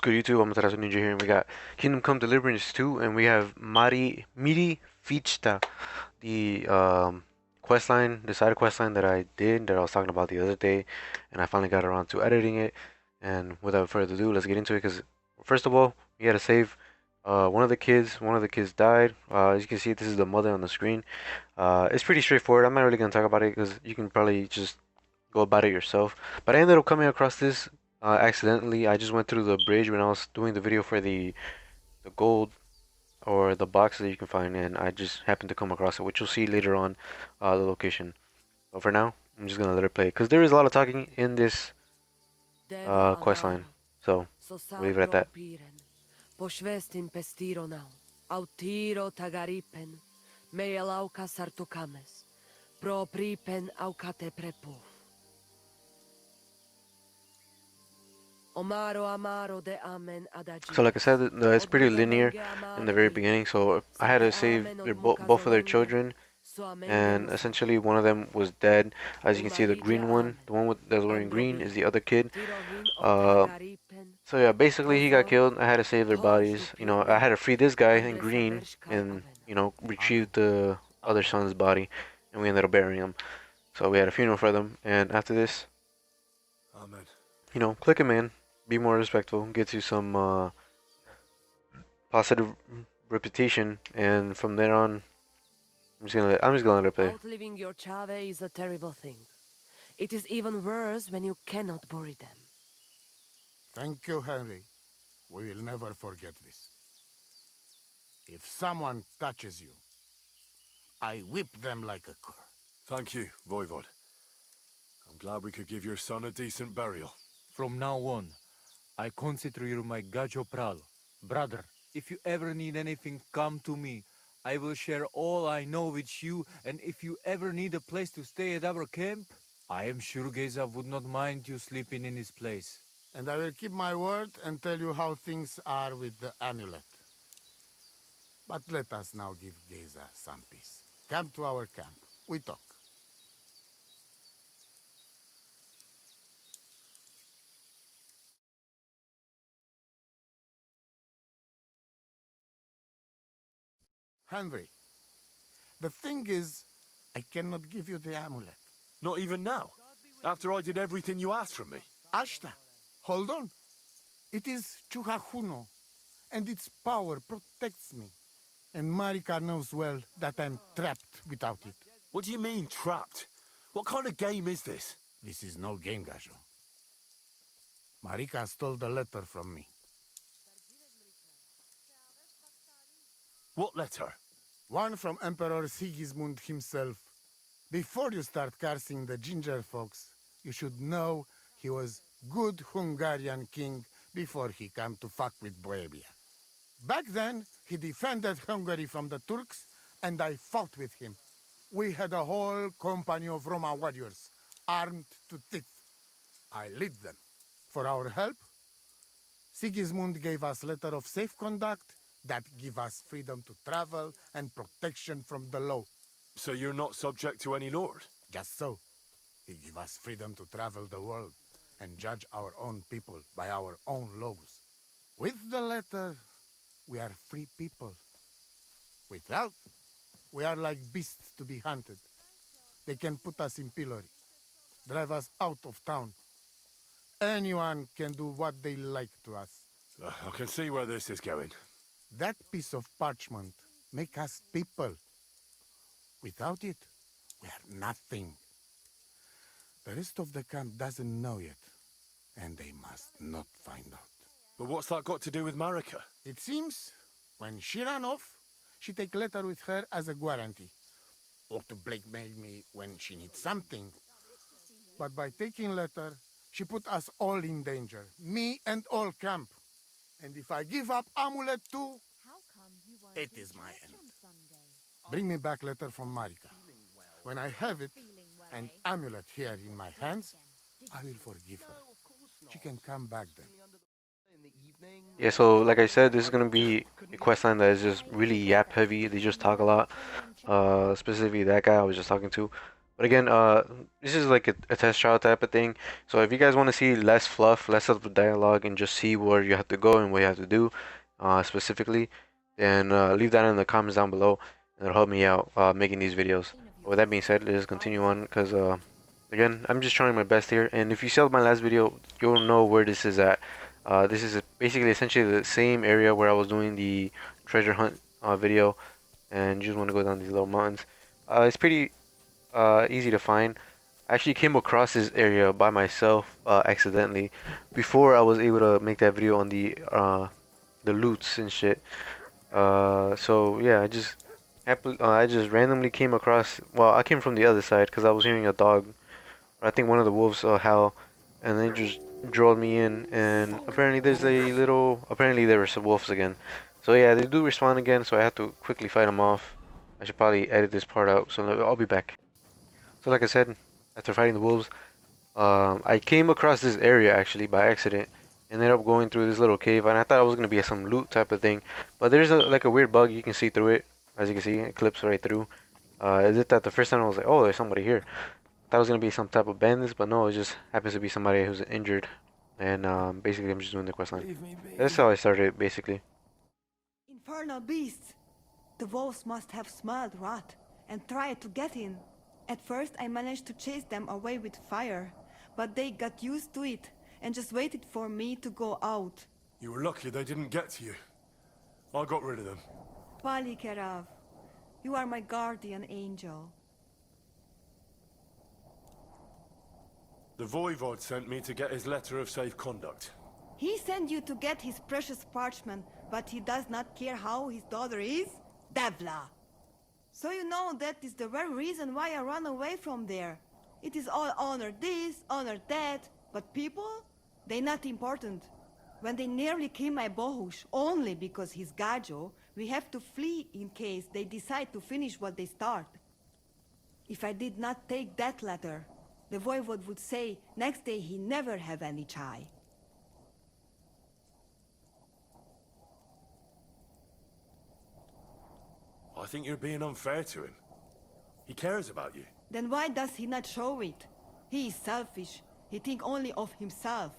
good, YouTube? AmaterasuNinja here, and we got Kingdom Come Deliverance 2, and we have Miri Fajta, the questline, the side questline that I was talking about the other day, and I finally got around to editing it. And without further ado, let's get into it. Because first of all, we gotta save. One of the kids died. As you can see, this is the mother on the screen. It's pretty straightforward. I'm not really gonna talk about it because you can probably just go about it yourself. But I ended up coming across this accidentally. I just went through the bridge when I was doing the video for the gold or the box that you can find, and I just happened to come across it, which you'll see later on the location. But for now, I'm just gonna let it play because there is a lot of talking in this quest line. So we'll leave it at that. Pošvestin pestironau, autiro tagaripen, mejelauka sartokames, pro pripen aukate prepu. So like I said, it's pretty linear in the very beginning, so I had to save both of their children, and essentially one of them was dead. As you can see, the green one, the one that's wearing green, is the other kid. So yeah, basically he got killed. I had to save their bodies. You know, I had to free this guy in green and, you know, retrieve the other son's body, and we ended up burying him. So we had a funeral for them, and after this, you know, click it, man. Be more respectful. Get you some positive reputation, and from there on, I'm just gonna let it play. Outliving your chave is a terrible thing. It is even worse when you cannot bury them. Thank you, Henry. We will never forget this. If someone touches you, I whip them like a cur. Thank you, Voivod. I'm glad we could give your son a decent burial. From now on, I consider you my Gajo Pral. Brother, if you ever need anything, come to me. I will share all I know with you, and if you ever need a place to stay at our camp, I am sure Geza would not mind you sleeping in his place. And I will keep my word and tell you how things are with the amulet. But let us now give Geza some peace. Come to our camp. We talk. Henry, the thing is, I cannot give you the amulet. Not even now? After I did everything you asked from me? Ashta, hold on. It is Chuhajuno, and its power protects me. And Marika knows well that I'm trapped without it. What do you mean, trapped? What kind of game is this? This is no game, Gajo. Marika stole the letter from me. What letter? One from Emperor Sigismund himself. Before you start cursing the ginger folks, you should know he was good Hungarian king before he came to fuck with Bohemia. Back then, he defended Hungary from the Turks, and I fought with him. We had a whole company of Roma warriors, armed to teeth. I lead them. For our help, Sigismund gave us letter of safe conduct that give us freedom to travel and protection from the law. So you're not subject to any lord? Just so. He give us freedom to travel the world and judge our own people by our own laws. With the letter, we are free people. Without, we are like beasts to be hunted. They can put us in pillory, drive us out of town. Anyone can do what they like to us. I can see where this is going. That piece of parchment make us people. Without it, we are nothing. The rest of the camp doesn't know yet, and they must not find out. But what's that got to do with Marika? It seems, when she ran off, she take letter with her as a guarantee, or to blackmail me when she needs something. But by taking letter, she put us all in danger, me and all camp. And if I give up amulet too, it is my end. Bring me back letter from Marika. When I have it, and amulet here in my hands, I will forgive her. She can come back then. Yeah, so like I said, this is gonna be a questline that is just really yap heavy. They just talk a lot. Specifically that guy I was just talking to. But again, this is like a test trial type of thing. So if you guys want to see less fluff, less of the dialogue, and just see where you have to go and what you have to do, specifically, then leave that in the comments down below. And it'll help me out making these videos. With that being said, let's continue on because again, I'm just trying my best here. And if you saw my last video, you'll know where this is at. This is basically essentially the same area where I was doing the treasure hunt video, and you just want to go down these little mountains. It's pretty easy to find. I actually came across this area by myself accidentally before I was able to make that video on the loots and shit. So yeah, I just randomly came across. Well, I came from the other side because I was hearing a dog. I think one of the wolves howl, and they just drove me in. And apparently apparently there were some wolves again. So yeah, they do respawn again. So I have to quickly fight them off. I should probably edit this part out. So I'll be back. So like I said, after fighting the wolves, I came across this area actually by accident. Ended up going through this little cave, and I thought it was gonna be some loot type of thing, but there's like a weird bug. You can see through it, as you can see, it clips right through. Is it that the first time I was like, oh, there's somebody here. I thought it was gonna be some type of bandits, but no, it just happens to be somebody who's injured, and basically I'm just doing the quest line. That's how I started, basically. Infernal beasts! The wolves must have smelled rot and tried to get in. At first I managed to chase them away with fire, but they got used to it and just waited for me to go out. You were lucky they didn't get to you. I got rid of them. Palikerav, you are my guardian angel. The Voivod sent me to get his letter of safe conduct. He sent you to get his precious parchment, but he does not care how his daughter is? Devla! So you know that is the very reason why I run away from there. It is all honor this, honor that, but people? They not important. When they nearly kill my Bohush, only because he's Gajo, we have to flee in case they decide to finish what they start. If I did not take that letter, the Voivod would say next day he never have any chai. I think you're being unfair to him. He cares about you. Then why does he not show it? He is selfish. He think only of himself.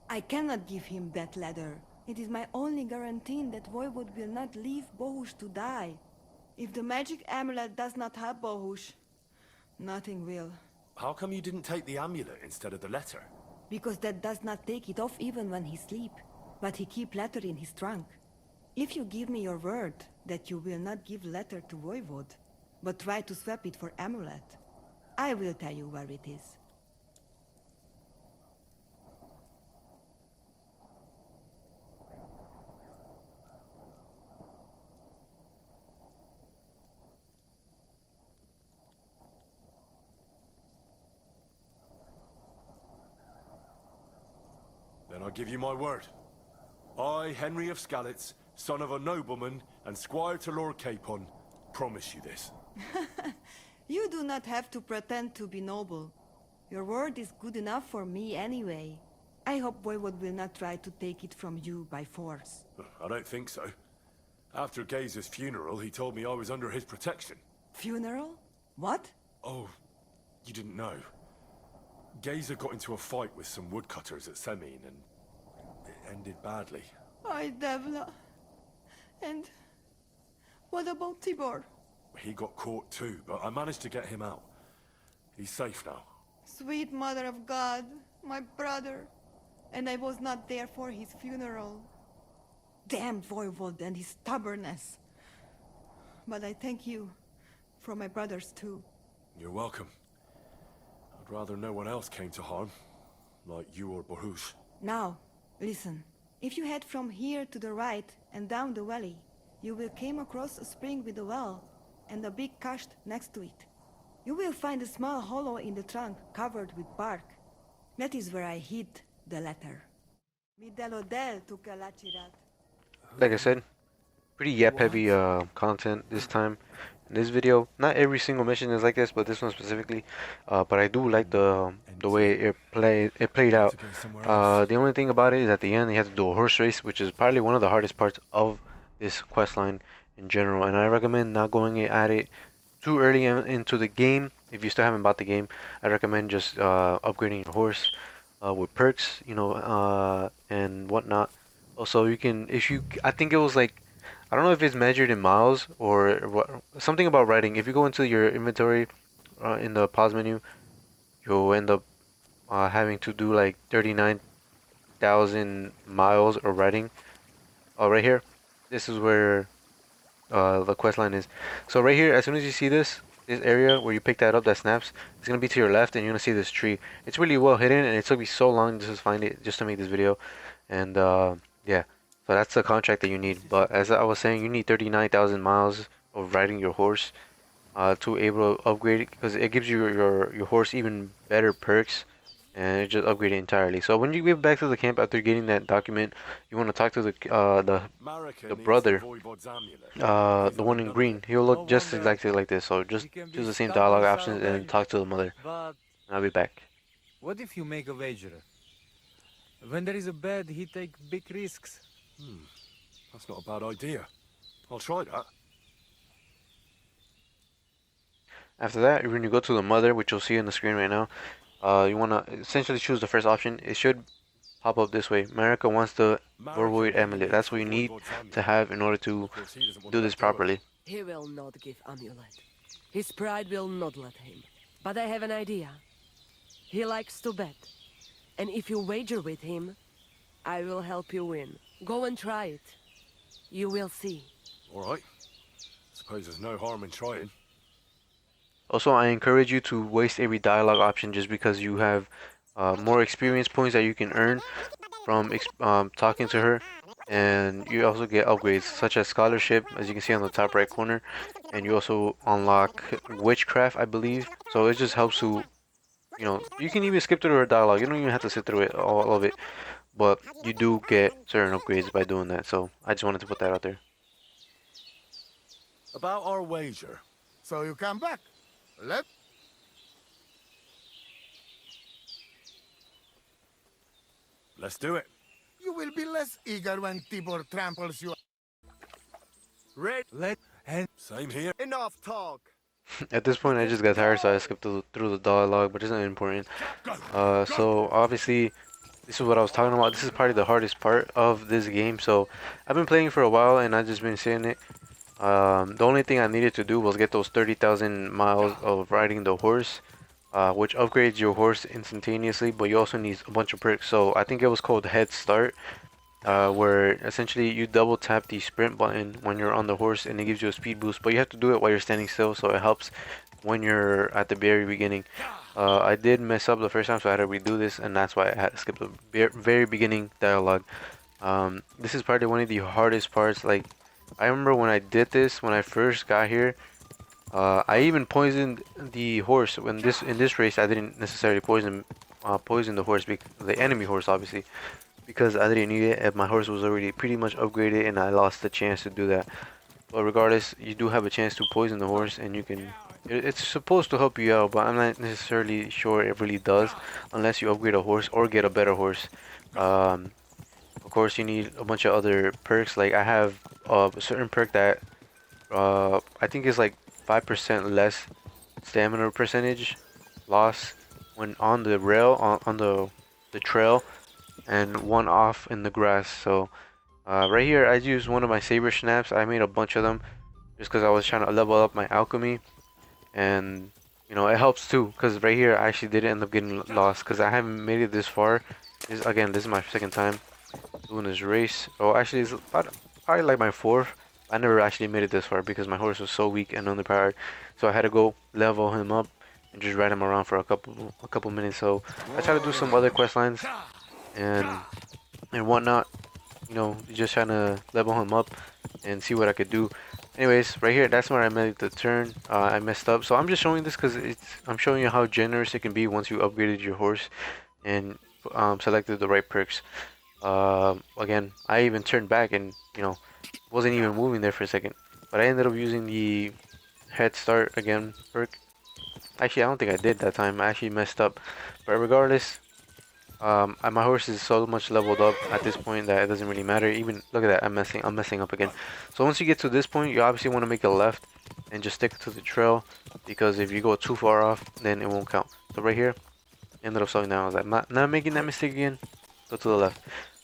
I cannot give him that letter. It is my only guarantee that Voivod will not leave Bohush to die. If the magic amulet does not help Bohush, nothing will. How come you didn't take the amulet instead of the letter? Because that does not take it off even when he sleep. But he keep letter in his trunk. If you give me your word that you will not give letter to Voivod, but try to swap it for amulet, I will tell you where it is. Then I give you my word. I, Henry of Skalitz, son of a nobleman and squire to Lord Capon, promise you this. You do not have to pretend to be noble. Your word is good enough for me anyway. I hope Voivod will not try to take it from you by force. I don't think so. After Gaze's funeral, he told me I was under his protection. Funeral? What? Oh, you didn't know. Gazer got into a fight with some woodcutters at Semin, and it ended badly. Ay, Devla. And what about Tibor? He got caught too, but I managed to get him out. He's safe now. Sweet Mother of God, my brother. And I was not there for his funeral. Damn Voivod and his stubbornness. But I thank you for my brothers too. You're welcome. I'd rather no one else came to harm, like you or Bohush. Now, listen. If you head from here to the right and down the valley, you will come across a spring with a well and a big cache next to it. You will find a small hollow in the trunk covered with bark. That is where I hid the letter. Like I said, pretty yap heavy content this time. In this video, not every single mission is like this, but this one specifically. But I do like the way it played out. The only thing about it is at the end you have to do a horse race, which is probably one of the hardest parts of this quest line in general. And I recommend not going at it too early into the game, if you still haven't bought the game, I recommend just upgrading your horse with perks, and whatnot. Also, you can if you I think it was like I don't know if it's measured in miles or what, something about riding. If you go into your inventory in the pause menu, you'll end up having to do like 39,000 miles of riding. Oh, right here. This is where the quest line is. So right here, as soon as you see this area where you pick that up, that snaps, it's gonna be to your left, and you're gonna see this tree. It's really well hidden, and it took me so long just to find it, just to make this video. And yeah, so that's the contract that you need. But as I was saying, you need 39,000 miles of riding your horse to able to upgrade it, because it gives you your horse even better perks, and it just upgrade it entirely. So when you get back to the camp after getting that document, you want to talk to Marika the needs the brother, Voivod's amulet. He's the got one in another. green. He'll No look just wonder exactly like this. So just he can be choose the same stubborn dialogue son options of and a... talk to the mother. But And I'll be back. what if you make a wager? When there is a bet, he take big risks. That's not a bad idea. I'll try that. After that, when you go to the mother, which you'll see on the screen right now, you want to essentially choose the first option. It should pop up this way. America wants the Vorvoid Marika amulet. needs That's the what you need Voivod's to amulet. have in order to Of course, he doesn't want do to this let go of it. properly. He will not give amulet. His pride will not let him. But I have an idea. He likes to bet. And if you wager with him, I will help you win. Go and try it. You will see. All right. Suppose there's no harm in trying. Also, I encourage you to waste every dialogue option just because you have more experience points that you can earn from talking to her, and you also get upgrades such as scholarship, as you can see on the top right corner, and you also unlock witchcraft, I believe. So it just helps you can even skip through her dialogue. You don't even have to sit through it, all of it, but you do get certain upgrades by doing that. So I just wanted to put that out there. About our wager. So you come back. Let Let's do it. you will be less eager when Tibor tramples you. Red. Let and Same here. Enough talk. At this point, I just got tired, so I skipped through the dialogue, but it's not important. So obviously, this is what I was talking about. This is probably the hardest part of this game. So I've been playing for a while, and I've just been saying it. The only thing I needed to do was get those 30,000 miles of riding the horse, which upgrades your horse instantaneously, but you also need a bunch of perks. So I think it was called Head Start, where essentially you double tap the sprint button when you're on the horse, and it gives you a speed boost, but you have to do it while you're standing still, so it helps when you're at the very beginning. I did mess up the first time, so I had to redo this, and that's why I had to skip the very beginning dialogue. This is probably one of the hardest parts. Like, I remember when I did this, when I first got here, I even poisoned the horse. In this race, I didn't necessarily poison the horse, the enemy horse, obviously, because I didn't need it, and my horse was already pretty much upgraded, and I lost the chance to do that. But regardless, you do have a chance to poison the horse, and you can. It's supposed to help you out, but I'm not necessarily sure it really does, unless you upgrade a horse or get a better horse. Of course, you need a bunch of other perks. Like I have a certain perk that I think is like 5% less stamina percentage loss when on the rail on the trail, and one off in the grass. So right here, I used one of my saber snaps. I made a bunch of them just because I was trying to level up my alchemy, and it helps too. Because right here, I actually did end up getting lost because I haven't made it this far. This is my second time doing this race. Oh, actually, it's probably like my fourth. I never actually made it this far because my horse was so weak and underpowered. So I had to go level him up and just ride him around for a couple minutes. So I tried to do some other quest lines and whatnot. Just trying to level him up and see what I could do. Anyways, right here, that's where I made the turn. I messed up. So I'm just showing this because I'm showing you how generous it can be once you upgraded your horse and selected the right perks. Again, I even turned back and wasn't even moving there for a second, but I ended up using the head start again perk. Actually, I don't think I did that time. I actually messed up, but regardless, My horse is so much leveled up at this point that it doesn't really matter. Even look at that, I'm messing up again. So once you get to this point, you obviously want to make a left and just stick to the trail, because if you go too far off, then it won't count. So right here, ended up slowing down. I was like, not making that mistake again. Go to the left.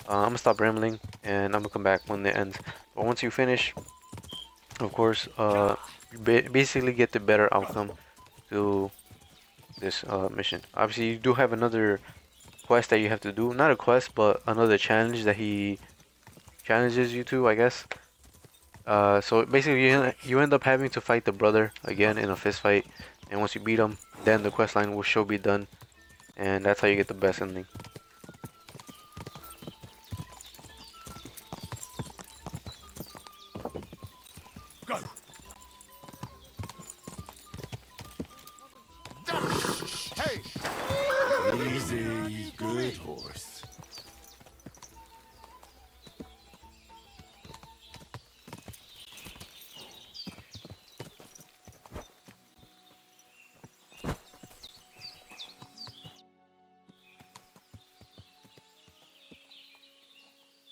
I'm gonna stop rambling and I'm gonna come back when it ends. But once you finish, of course, you basically get the better outcome to this mission. Obviously, you do have another quest that you have to do. Not a quest, but another challenge that he challenges you to, I guess. So basically, you end up having to fight the brother again in a fist fight, and once you beat him, then the quest line will show be done, and that's how you get the best ending. Go! Hey! Easy, good horse.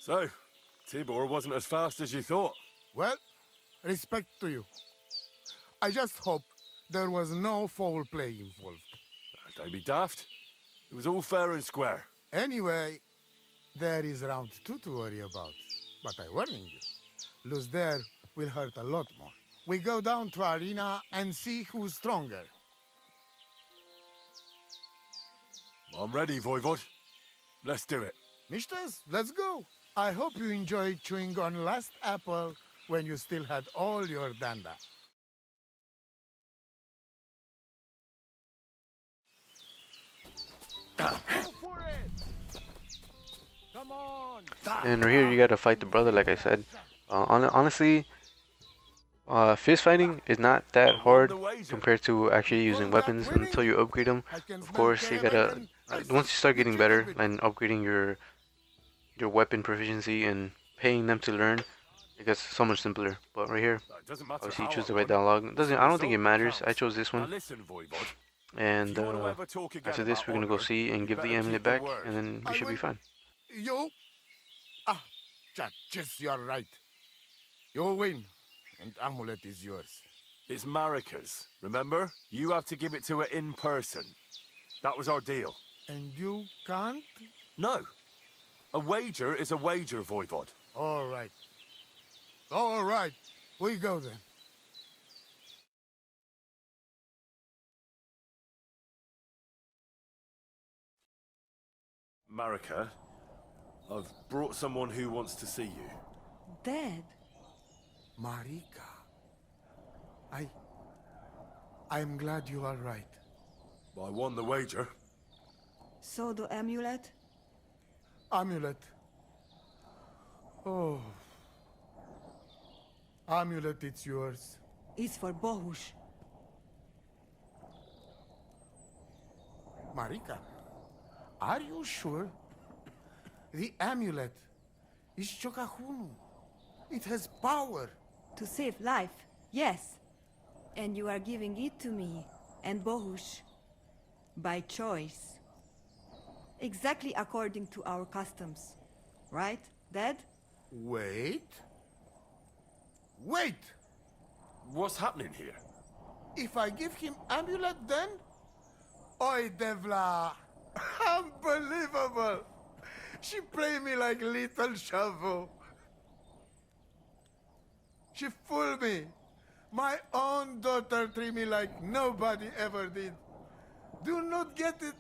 So, Tibor wasn't as fast as you thought. Well, respect to you. I just hope there was no foul play involved. Don't be daft. It was all fair and square. Anyway, there is round 2 to worry about. But I warning you, lose there will hurt a lot more. We go down to arena and see who's stronger. I'm ready, Voivod. Let's do it. Mistress, let's go. I hope you enjoyed chewing on last apple when you still had all your danda. Come on! And right here, you gotta fight the brother, like I said. Honestly, fist fighting is not that hard compared to actually using weapons until you upgrade them. Of course, you gotta once you start getting better and upgrading your weapon proficiency and paying them to learn, it gets so much simpler. But right here, It doesn't matter obviously you how choose I the right run. dialogue. It doesn't I don't think it matters. I chose this Now one, listen, Voivod. and If you want to ever talk again after this about we're gonna go honor, see and you give the better amulet keep your back, word. and then we I should be will- fine. You? Ah, yes, you're right. You win, and amulet is yours. It's Marika's, remember? You have to give it to her in person. That was our deal. And you can't? No. A wager is a wager, Voivod. All right. All right. We go then. Marika, I've brought someone who wants to see you. Dad, Marika. I'm glad you are right. I won the wager. so the amulet? Amulet. Oh. Amulet, it's yours. Is for Bohush. Marika, are you sure? The amulet is Chokahunu. It has power. To save life, yes. And you are giving it to me and Bohush by choice. Exactly according to our customs. Right, Dad? Wait. Wait! What's happening here? If I give him amulet then? Oi, Devla! Unbelievable! She play me like little shovel. She fooled me. My own daughter treat me like nobody ever did. Do not get it.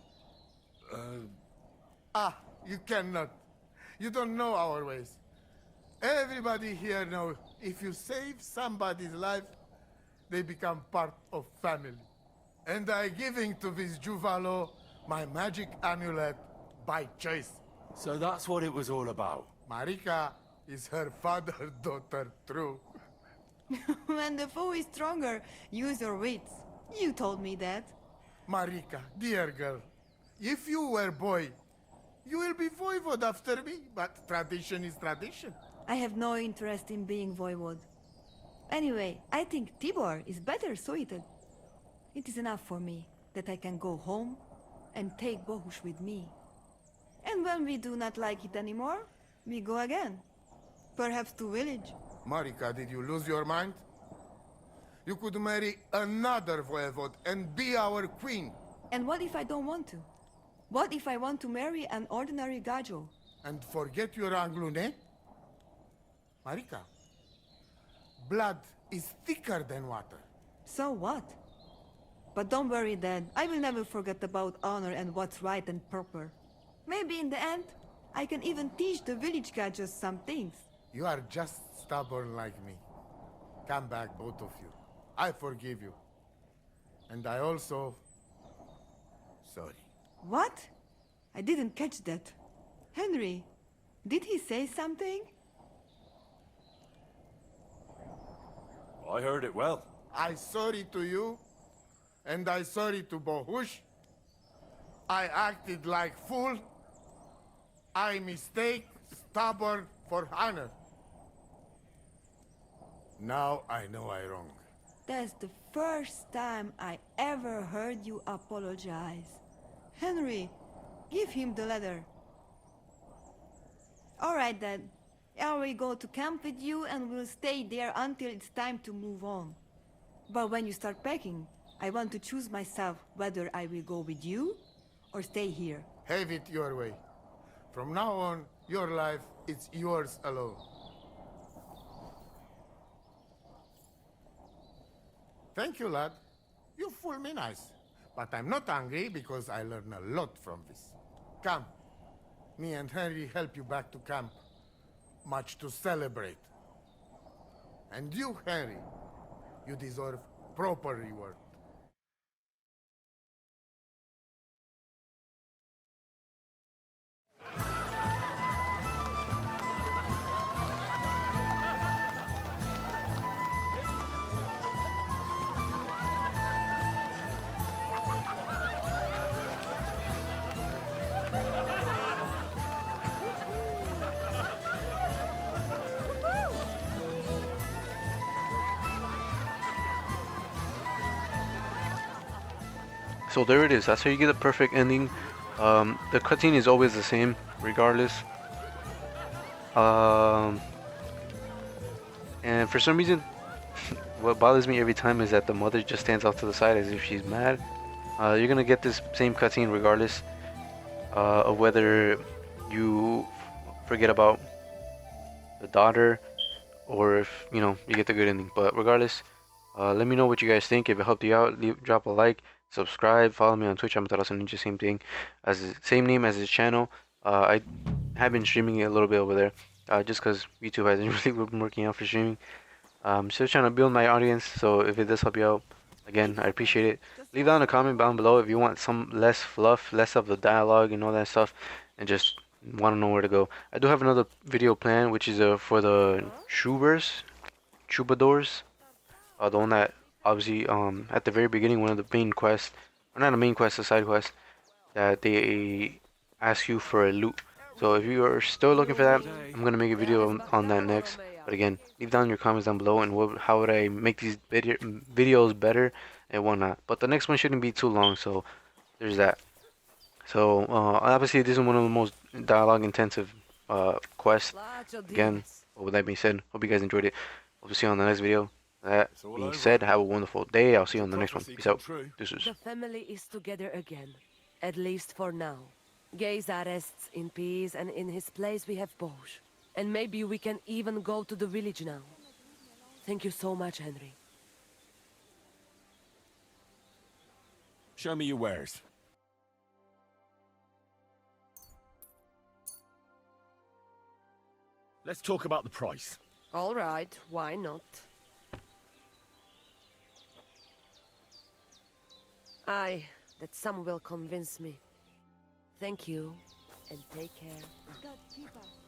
You cannot. You don't know our ways. Everybody here know if you save somebody's life, they become part of family. And I giving to this Juvalo my magic amulet by choice. So that's what it was all about. Marika is her father's daughter, true. When the foe is stronger, use your wits. You told me that. Marika, dear girl, if you were boy, you will be voivod after me, but tradition is tradition. I have no interest in being voivod. Anyway, I think Tibor is better suited. It is enough for me that I can go home and take Bohush with me. And when we do not like it anymore, we go again. Perhaps to village. Marika, did you lose your mind? You could marry another voivode and be our queen. And what if I don't want to? What if I want to marry an ordinary gajo? And forget your Anglune? Marika, blood is thicker than water. So what? But don't worry, Dad. I will never forget about honor and what's right and proper. Maybe in the end, I can even teach the village gajos some things. You are just stubborn like me. Come back, both of you. I forgive you. And I also... sorry. What? I didn't catch that. Henry, did he say something? I heard it well. I sorry to you, and I sorry to Bohush. I acted like fool. I mistake, stubborn for honor. Now I know I wrong. That's the first time I ever heard you apologize. Henry, give him the letter. All right, Dad. I will go to camp with you and we'll stay there until it's time to move on. But when you start packing, I want to choose myself whether I will go with you or stay here. Have it your way. From now on, your life is yours alone. Thank you, lad. You fool me nice. But I'm not angry because I learned a lot from this. Come. Me and Henry help you back to camp. Much to celebrate. And you, Henry, you deserve proper reward. So there it is. That's how you get a perfect ending. The cutscene is always the same, regardless. And for some reason, what bothers me every time is that the mother just stands off to the side as if she's mad. You're gonna get this same cutscene regardless of whether you forget about the daughter or if you get the good ending. But regardless, let me know what you guys think. If it helped you out, drop a like, subscribe, follow me on Twitch. AmaterasuNinja, same thing, same name as his channel. I have been streaming it a little bit over there, just because YouTube hasn't really been working out for streaming. Still trying to build my audience, so if it does help you out, again, I appreciate it. Leave down a comment down below if you want some less fluff, less of the dialogue and all that stuff, and just want to know where to go. I do have another video planned, which is for the troubadours, the one that obviously at the very beginning, one of the main quests, or not a main quest, a side quest, that they ask you for a loot. So if you are still looking for that, I'm gonna make a video on that next. But again, leave down your comments down below and how would I make these videos better and whatnot. But the next one shouldn't be too long, so there's that. So obviously this is one of the most dialogue intensive quests. Again, with that being said, hope you guys enjoyed it. Hope to see you on the next video. That being said, have a wonderful day. I'll see you on the next one. Peace out. Deuces. The family is together again, at least for now. Geza rests in peace, and in his place we have Bosch. And maybe we can even go to the village now. Thank you so much, Henry. Show me your wares. Let's talk about the price. All right, why not? Aye, that some will convince me. Thank you, and take care. God keep us.